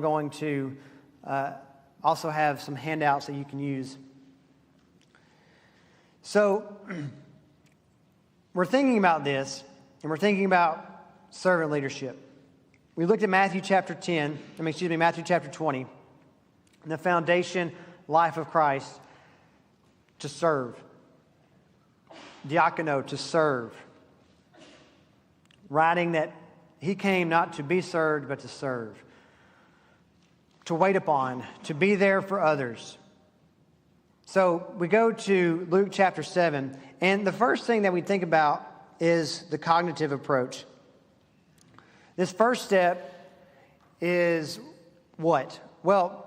going to also have some handouts that you can use. So we're thinking about this, and we're thinking about servant leadership. We looked at Matthew chapter 20, and the foundation life of Christ to serve. Diakono, to serve. Writing that he came not to be served, but to serve. To wait upon, to be there for others. So we go to Luke chapter 7, and the first thing that we think about is the cognitive approach. This first step is what? Well,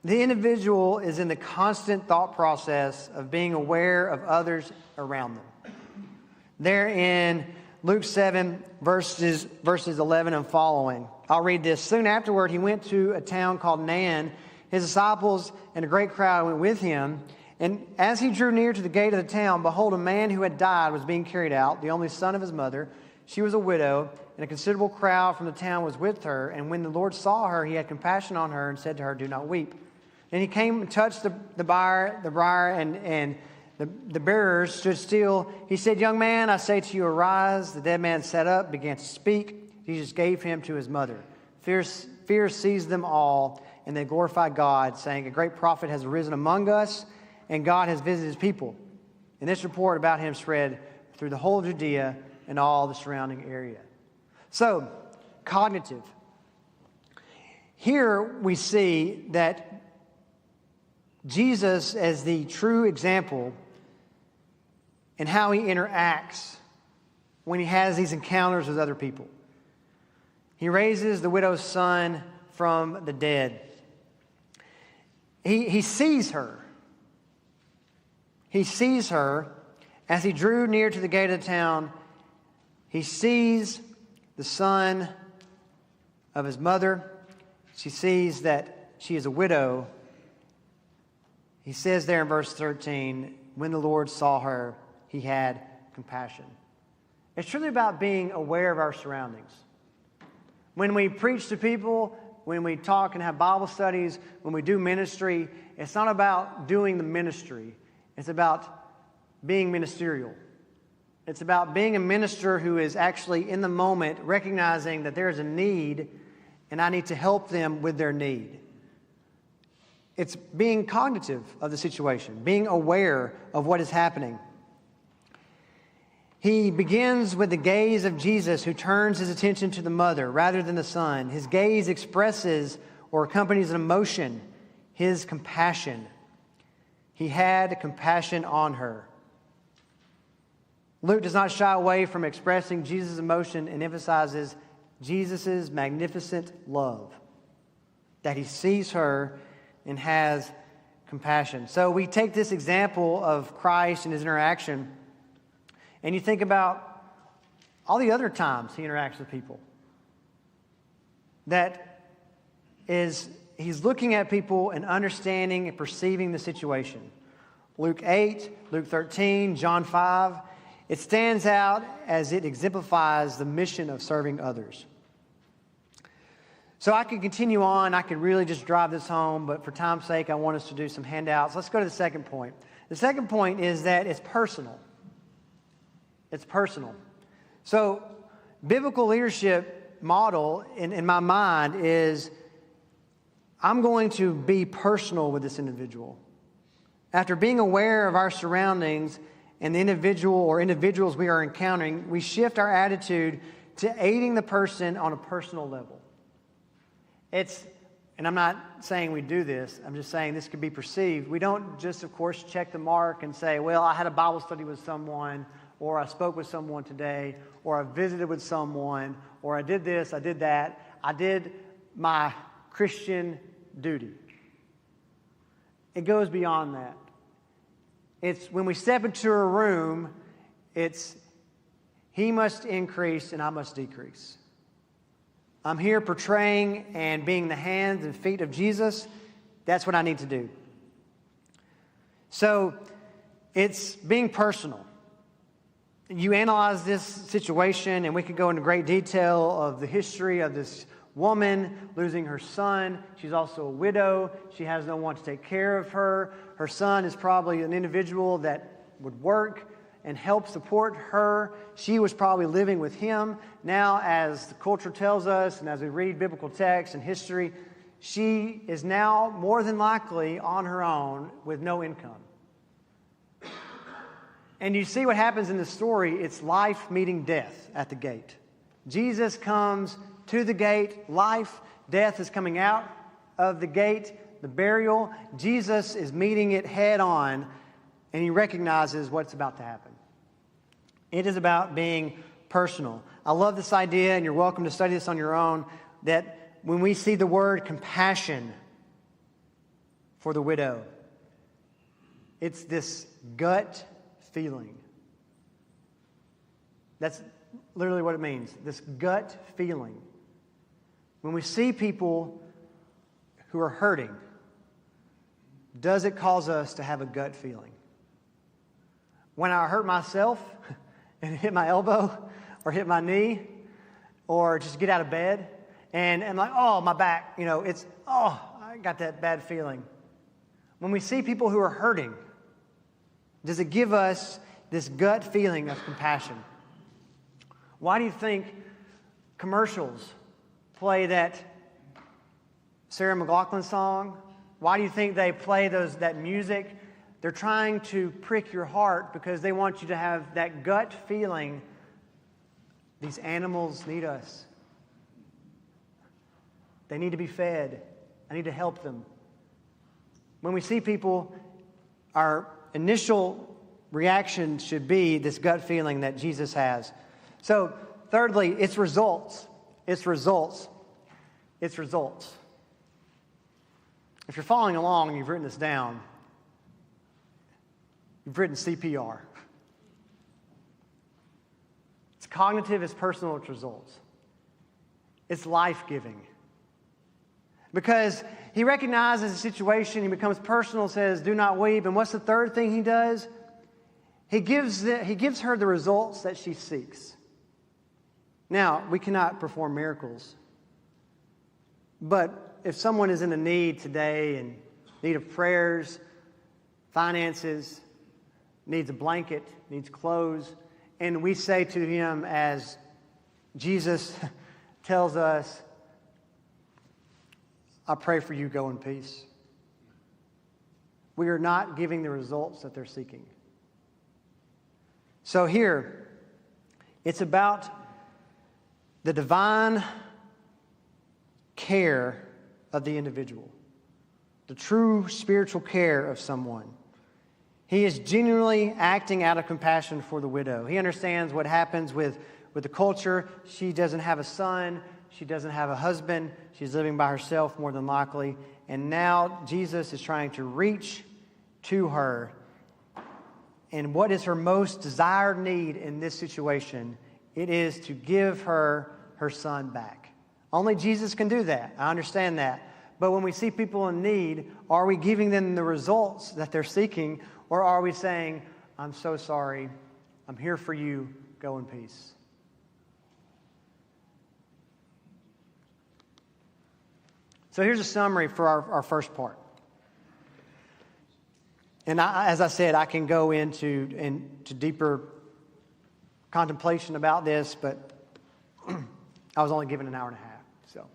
the individual is in the constant thought process of being aware of others around them. There in Luke 7, verses 11 and following. I'll read this. Soon afterward, he went to a town called Nain. His disciples and a great crowd went with him. And as he drew near to the gate of the town, behold, a man who had died was being carried out, the only son of his mother. She was a widow, and a considerable crowd from the town was with her. And when the Lord saw her, he had compassion on her and said to her, "Do not weep." And he came and touched the briar, and the bearers stood still. He said, "Young man, I say to you, arise." The dead man sat up, began to speak. Jesus gave him to his mother. Fear seized them all, and they glorified God, saying, "A great prophet has arisen among us, and God has visited his people." And this report about him spread through the whole of Judea and all the surrounding area. So, cognitive. Here we see that Jesus as the true example in how he interacts when he has these encounters with other people. He raises the widow's son from the dead. He sees her. He sees her as he drew near to the gate of the town. He sees the son of his mother. She sees that she is a widow. He says there in verse 13, when the Lord saw her, he had compassion. It's truly about being aware of our surroundings. When we preach to people, when we talk and have Bible studies, when we do ministry, it's not about doing the ministry. It's about being ministerial. It's about being a minister who is actually in the moment recognizing that there is a need and I need to help them with their need. It's being cognitive of the situation, being aware of what is happening. He begins with the gaze of Jesus, who turns his attention to the mother rather than the son. His gaze expresses or accompanies an emotion, his compassion. He had compassion on her. Luke does not shy away from expressing Jesus' emotion and emphasizes Jesus' magnificent love, that he sees her and has compassion. So we take this example of Christ and his interaction, and you think about all the other times he interacts with people. That is, he's looking at people and understanding and perceiving the situation. Luke 8, Luke 13, John 5. It stands out as it exemplifies the mission of serving others. So I could continue on. I could really just drive this home, but for time's sake, I want us to do some handouts. Let's go to the second point. The second point is that it's personal. It's personal. So biblical leadership model in my mind is I'm going to be personal with this individual. After being aware of our surroundings and the individual or individuals we are encountering, we shift our attitude to aiding the person on a personal level. And I'm not saying we do this, I'm just saying this could be perceived. We don't just, of course, check the mark and say, well, I had a Bible study with someone, or I spoke with someone today, or I visited with someone, or I did this, I did that. I did my Christian duty. It goes beyond that. It's when we step into a room, it's he must increase and I must decrease. I'm here portraying and being the hands and feet of Jesus. That's what I need to do. So it's being personal. You analyze this situation, and we could go into great detail of the history of this woman losing her son. She's also a widow. She has no one to take care of her. Her son is probably an individual that would work and help support her. She was probably living with him. Now, as the culture tells us, and as we read biblical texts and history, she is now more than likely on her own with no income. And you see what happens in the story. It's life meeting death at the gate. Jesus comes to the gate. Life, death is coming out of the gate. The burial, Jesus is meeting it head on, and he recognizes what's about to happen. It is about being personal. I love this idea, and you're welcome to study this on your own, that when we see the word compassion for the widow, it's this gut feeling. That's literally what it means, this gut feeling. When we see people who are hurting, does it cause us to have a gut feeling? When I hurt myself and hit my elbow or hit my knee or just get out of bed and I'm like, oh, my back, I got that bad feeling. When we see people who are hurting, does it give us this gut feeling of compassion? Why do you think commercials play that Sarah McLachlan song? Why do you think they play that music? They're trying to prick your heart because they want you to have that gut feeling. These animals need us. They need to be fed. I need to help them. When we see people, our initial reaction should be this gut feeling that Jesus has. So, thirdly, it's results. It's results. It's results. If you're following along and you've written this down, you've written CPR. It's cognitive, it's personal, it's results. It's life-giving. Because he recognizes the situation, he becomes personal, says, do not weep. And what's the third thing he does? He gives her the results that she seeks. Now, we cannot perform miracles. But if someone is in a need today and need of prayers, finances, needs a blanket, needs clothes, and we say to him as Jesus tells us, I pray for you, go in peace. We are not giving the results that they're seeking. So here, it's about the divine care of the individual, the true spiritual care of someone. He is genuinely acting out of compassion for the widow. He understands what happens with the culture. She doesn't have a son. She doesn't have a husband. She's living by herself more than likely. And now Jesus is trying to reach to her. And what is her most desired need in this situation? It is to give her son back. Only Jesus can do that. I understand that. But when we see people in need, are we giving them the results that they're seeking? Or are we saying, I'm so sorry, I'm here for you, go in peace? So here's a summary for our first part. And as I said, I can go into deeper contemplation about this, but I was only given an hour and a half. So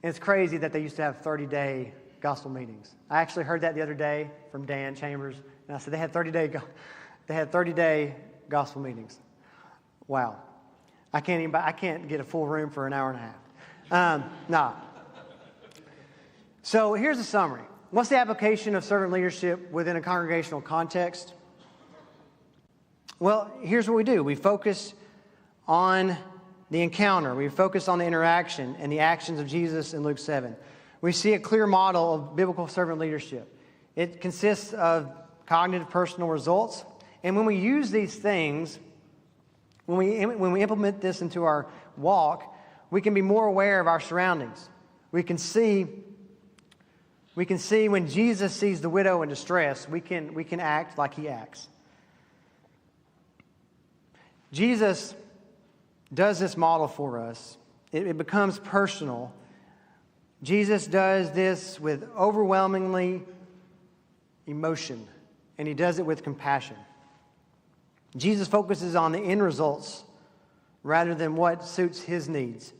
it's crazy that they used to have 30-day gospel meetings. I actually heard that the other day from Dan Chambers, and I said they had 30-day gospel meetings. Wow, I can't get a full room for an hour and a half. No. So here's a summary. What's the application of servant leadership within a congregational context? Well, here's what we do. We focus on the encounter. We focus on the interaction and the actions of Jesus in Luke 7. We see a clear model of biblical servant leadership. It consists of cognitive personal results. And when we use these things, when we implement this into our walk, we can be more aware of our surroundings. We can see when Jesus sees the widow in distress, we can act like he acts. Jesus does this model for us. It becomes personal. Jesus does this with overwhelmingly emotion, and he does it with compassion. Jesus focuses on the end results rather than what suits his needs.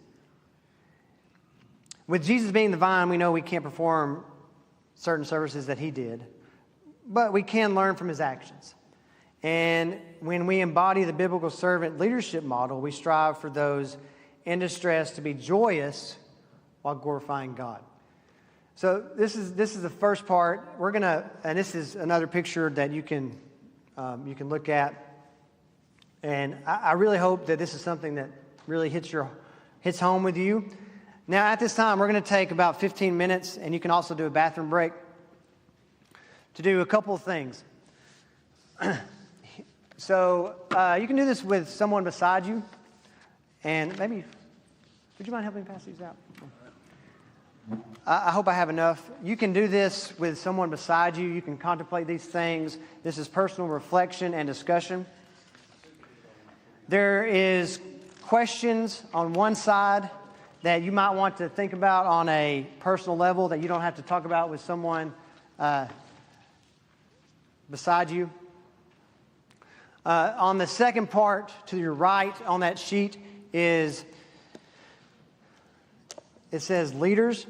With Jesus being the vine, we know we can't perform certain services that he did, but we can learn from his actions. And when we embody the biblical servant leadership model, we strive for those in distress to be joyous while glorifying God. So this is the first part. And this is another picture that you can look at. And I really hope that this is something that really hits home with you. Now, at this time, we're going to take about 15 minutes, and you can also do a bathroom break, to do a couple of things. So you can do this with someone beside you. And maybe, would you mind helping pass these out? I hope I have enough. You can do this with someone beside you. You can contemplate these things. This is personal reflection and discussion. There is questions on one side that you might want to think about on a personal level that you don't have to talk about with someone beside you. On the second part to your right on that sheet it says leaders.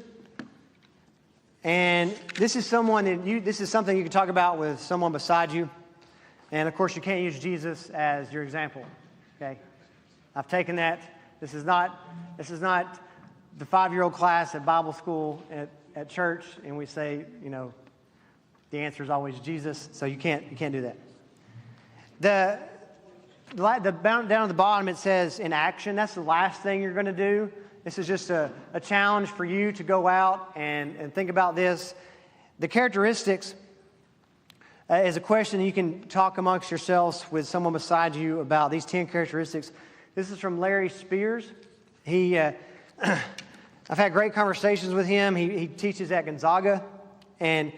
And this is something you can talk about with someone beside you. And of course, you can't use Jesus as your example. Okay? I've taken that. This is not the 5-year-old class at Bible school at church, and we say, the answer is always Jesus. So you can't do that. Down at the bottom it says in action. That's the last thing you're going to do. This is just a challenge for you to go out and think about this. The characteristics is a question you can talk amongst yourselves with someone beside you about these 10 characteristics. This is from Larry Spears. I've had great conversations with him. He teaches at Gonzaga, and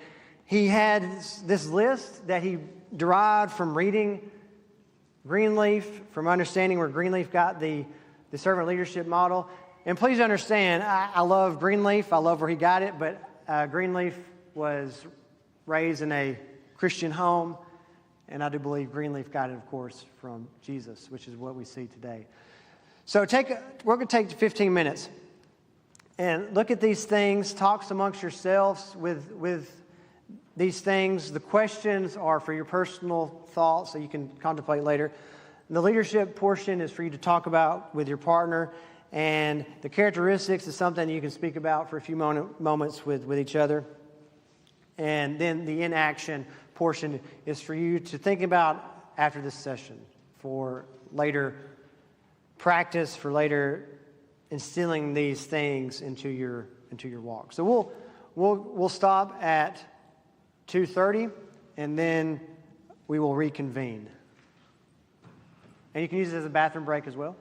he had this list that he derived from reading Greenleaf, from understanding where Greenleaf got the servant leadership model. And please understand, I love Greenleaf. I love where he got it, but Greenleaf was raised in a Christian home, and I do believe Greenleaf got it, of course, from Jesus, which is what we see today. So we're going to take 15 minutes and look at these things, talk amongst yourselves with these things. The questions are for your personal thoughts, so you can contemplate later. And the leadership portion is for you to talk about with your partner, and the characteristics is something you can speak about for a few moments with each other. And then the inaction portion is for you to think about after this session for later practice, for later instilling these things into your walk. So we'll stop at 2:30, and then we will reconvene. And you can use it as a bathroom break as well.